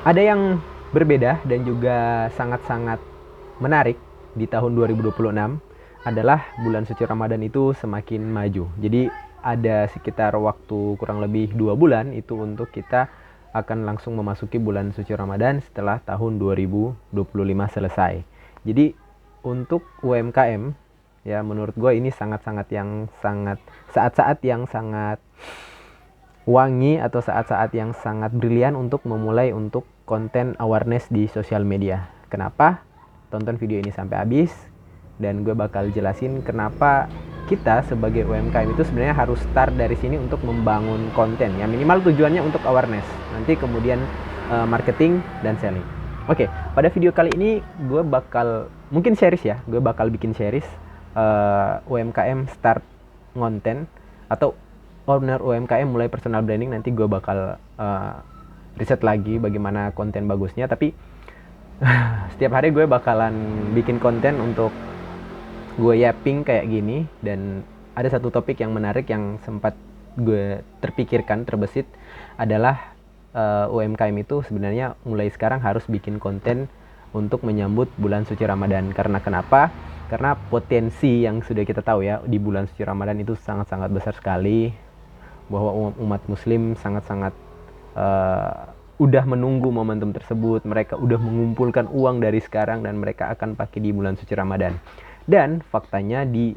Ada yang berbeda dan juga sangat-sangat menarik di tahun 2026 adalah bulan suci Ramadan itu semakin maju. Jadi ada sekitar waktu kurang lebih 2 bulan itu untuk kita akan langsung memasuki bulan suci Ramadan setelah tahun 2025 selesai. Jadi untuk UMKM ya menurut gue ini sangat-sangat yang sangat saat-saat yang sangat wangi atau saat-saat yang sangat brilian untuk memulai untuk konten awareness di sosial media. Kenapa? Tonton video ini sampai habis dan gue bakal jelasin kenapa kita sebagai UMKM itu sebenarnya harus start dari sini untuk membangun konten. Ya minimal tujuannya untuk awareness. Nanti kemudian marketing dan selling. Oke, pada video kali ini gue bakal mungkin series ya. Gue bakal bikin series UMKM start konten atau owner UMKM mulai personal branding. Nanti gue bakal riset lagi bagaimana konten bagusnya. Tapi setiap hari gue bakalan bikin konten untuk gue yapping kayak gini. Dan ada satu topik yang menarik yang sempat gue terpikirkan, terbesit adalah UMKM itu sebenarnya mulai sekarang harus bikin konten untuk menyambut bulan suci Ramadan. Karena kenapa? Karena potensi yang sudah kita tahu ya di bulan suci Ramadan itu sangat-sangat besar sekali, bahwa umat muslim sangat-sangat udah menunggu momentum tersebut. Mereka udah mengumpulkan uang dari sekarang dan mereka akan pakai di bulan suci Ramadan. Dan faktanya di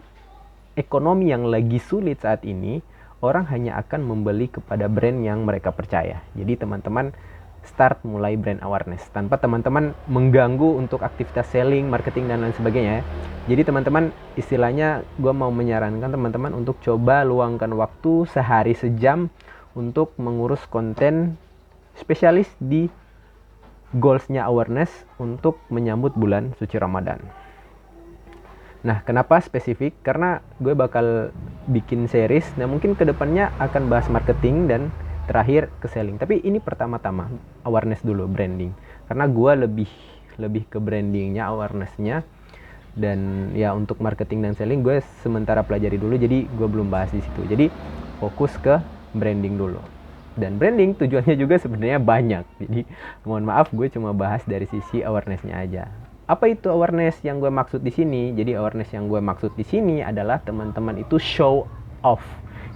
ekonomi yang lagi sulit saat ini, orang hanya akan membeli kepada brand yang mereka percaya. Jadi teman-teman start mulai brand awareness tanpa teman-teman mengganggu untuk aktivitas selling, marketing dan lain sebagainya. Jadi teman-teman istilahnya gue mau menyarankan teman-teman untuk coba luangkan waktu sehari sejam untuk mengurus konten spesialis di goalsnya awareness untuk menyambut bulan suci Ramadan. Nah, kenapa spesifik? Karena gue bakal bikin series. Nah, mungkin kedepannya akan bahas marketing dan terakhir ke selling. Tapi ini pertama-tama awareness dulu, branding. Karena gue lebih ke brandingnya, awarenessnya. Dan ya untuk marketing dan selling gue sementara pelajari dulu. Jadi gue belum bahas di situ. Jadi fokus ke branding dulu. Dan branding tujuannya juga sebenarnya banyak. Jadi mohon maaf gue cuma bahas dari sisi awarenessnya aja. Apa itu awareness yang gue maksud di sini? Jadi awareness yang gue maksud di sini adalah teman-teman itu show off.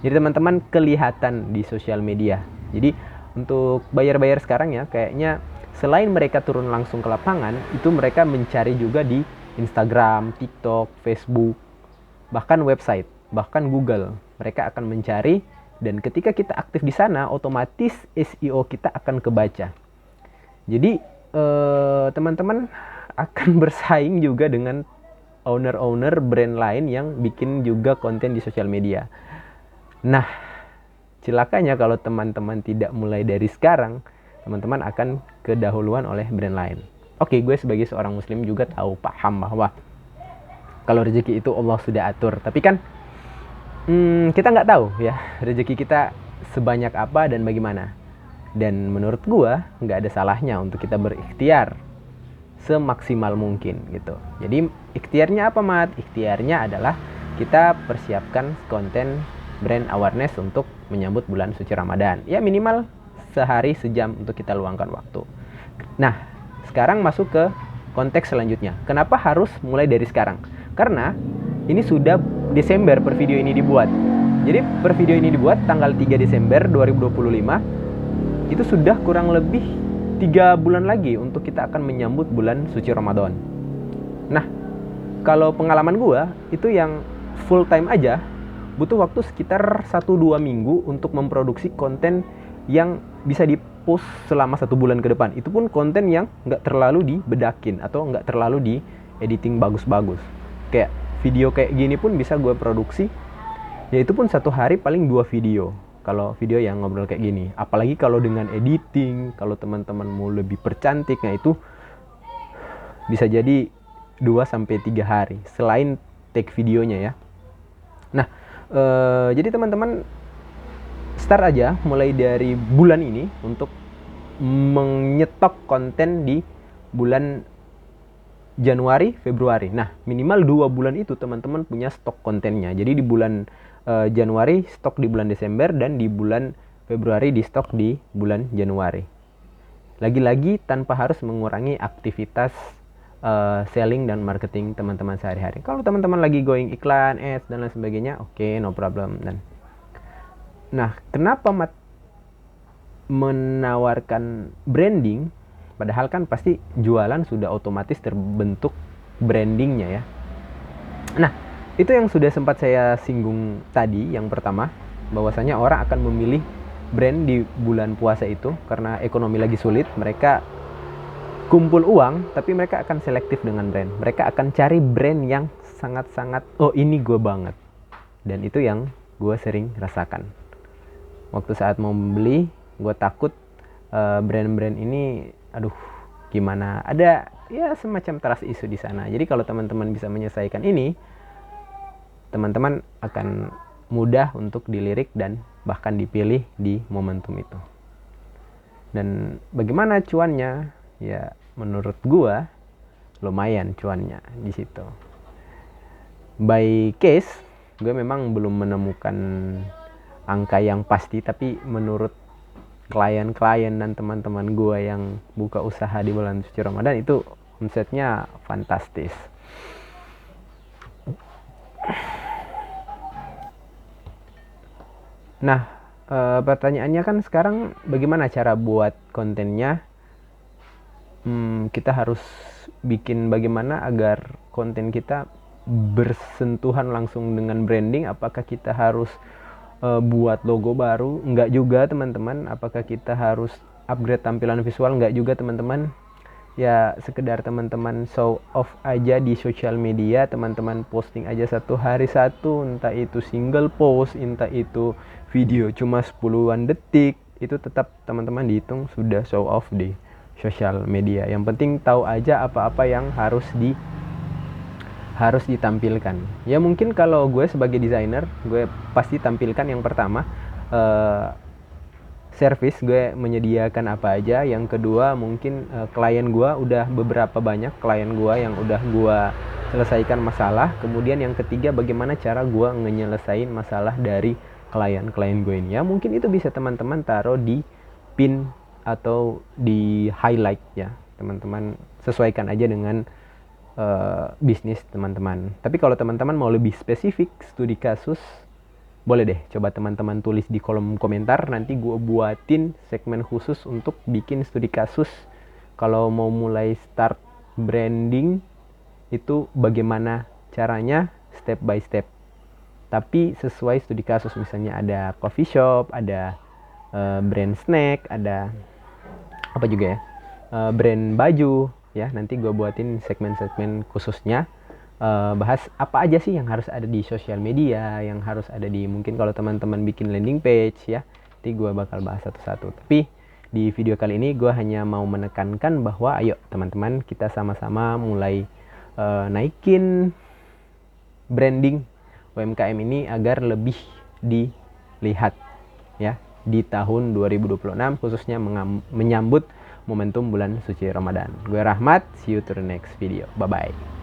Jadi teman-teman kelihatan di sosial media. Jadi untuk bayar-bayar sekarang ya, kayaknya selain mereka turun langsung ke lapangan, itu mereka mencari juga di Instagram, TikTok, Facebook, bahkan website, bahkan Google. Mereka akan mencari dan ketika kita aktif di sana, otomatis SEO kita akan kebaca. Jadi teman-teman akan bersaing juga dengan owner-owner brand lain yang bikin juga konten di sosial media. Nah, celakanya kalau teman-teman tidak mulai dari sekarang, teman-teman akan kedahuluan oleh brand lain. Oke, gue sebagai seorang muslim juga tahu, paham bahwa kalau rezeki itu Allah sudah atur. Tapi kan kita nggak tahu ya rezeki kita sebanyak apa dan bagaimana. Dan menurut gue nggak ada salahnya untuk kita berikhtiar semaksimal mungkin gitu. Jadi ikhtiarnya apa, Mat? Ikhtiarnya adalah kita persiapkan konten brand awareness untuk menyambut bulan suci Ramadan. Ya minimal sehari sejam untuk kita luangkan waktu. Nah, sekarang masuk ke konteks selanjutnya. Kenapa harus mulai dari sekarang? Karena ini sudah Desember per video ini dibuat. Jadi per video ini dibuat tanggal 3 Desember 2025. Itu sudah kurang lebih 3 bulan lagi untuk kita akan menyambut bulan suci Ramadan. Nah, kalau pengalaman gue itu yang full time aja butuh waktu sekitar 1-2 minggu untuk memproduksi konten yang bisa dipost selama 1 bulan ke depan. Itu pun konten yang gak terlalu dibedakin atau gak terlalu di editing bagus-bagus. Kayak video kayak gini pun bisa gue produksi, ya itu pun 1 hari paling 2 video. Kalau video yang ngobrol kayak gini, apalagi kalau dengan editing, kalau teman-teman mau lebih percantik, nah itu bisa jadi 2-3 hari selain take videonya ya. Nah, jadi teman-teman start aja mulai dari bulan ini untuk menyetok konten di bulan Januari, Februari. Nah, minimal 2 bulan itu teman-teman punya stok kontennya. Jadi di bulan Januari stok di bulan Desember dan di bulan Februari di stok di bulan Januari. Lagi-lagi tanpa harus mengurangi aktivitas selling dan marketing teman-teman sehari-hari. Kalau teman-teman lagi going iklan, ads dan lain sebagainya, oke, no problem. Nah, kenapa menawarkan branding? Padahal kan pasti jualan sudah otomatis terbentuk brandingnya ya. Nah, itu yang sudah sempat saya singgung tadi, yang pertama, bahwasanya orang akan memilih brand di bulan puasa itu karena ekonomi lagi sulit. Mereka kumpul uang, tapi mereka akan selektif dengan brand. Mereka akan cari brand yang sangat-sangat, oh ini gue banget. Dan itu yang gue sering rasakan. Waktu saat mau membeli, gue takut brand-brand ini, aduh gimana, ada ya semacam trust issue di sana. Jadi kalau teman-teman bisa menyelesaikan ini, teman-teman akan mudah untuk dilirik dan bahkan dipilih di momentum itu. Dan bagaimana cuannya? Ya menurut gua lumayan cuannya di situ. By case, gue memang belum menemukan angka yang pasti, tapi menurut klien-klien dan teman-teman gue yang buka usaha di bulan suci Ramadan itu omsetnya fantastis. Nah, pertanyaannya kan sekarang bagaimana cara buat kontennya? Kita harus bikin bagaimana agar konten kita bersentuhan langsung dengan branding. Apakah kita harus buat logo baru? Enggak juga teman-teman. Apakah kita harus upgrade tampilan visual? Enggak juga teman-teman. Ya sekedar teman-teman show off aja di sosial media, teman-teman posting aja satu hari satu, entah itu single post, entah itu video cuma 10-an detik, itu tetap teman-teman dihitung sudah show off di sosial media. Yang penting tahu aja apa-apa yang harus ditampilkan. Ya mungkin kalau gue sebagai desainer, gue pasti tampilkan yang pertama service, gue menyediakan apa aja. Yang kedua mungkin klien gue, udah beberapa banyak klien gue yang udah gue selesaikan masalah. Kemudian yang ketiga bagaimana cara gue nyelesain masalah dari klien-klien gue ini. Ya mungkin itu bisa teman-teman taruh di pin atau di highlight ya. Teman-teman sesuaikan aja dengan bisnis teman-teman. Tapi kalau teman-teman mau lebih spesifik studi kasus, boleh deh coba teman-teman tulis di kolom komentar. Nanti gue buatin segmen khusus untuk bikin studi kasus. Kalau mau mulai start branding itu bagaimana caranya, step by step. Tapi sesuai studi kasus. Misalnya ada coffee shop, ada brand snack, ada apa juga ya, brand baju ya. Nanti gue buatin segmen-segmen khususnya, bahas apa aja sih yang harus ada di sosial media, yang harus ada di, mungkin kalau teman-teman bikin landing page ya, nanti gue bakal bahas satu-satu. Tapi di video kali ini gue hanya mau menekankan bahwa ayo teman-teman kita sama-sama mulai naikin branding UMKM ini agar lebih dilihat ya di tahun 2026, khususnya menyambut momentum bulan suci Ramadan. Gue Rahmat, see you to the next video. Bye-bye.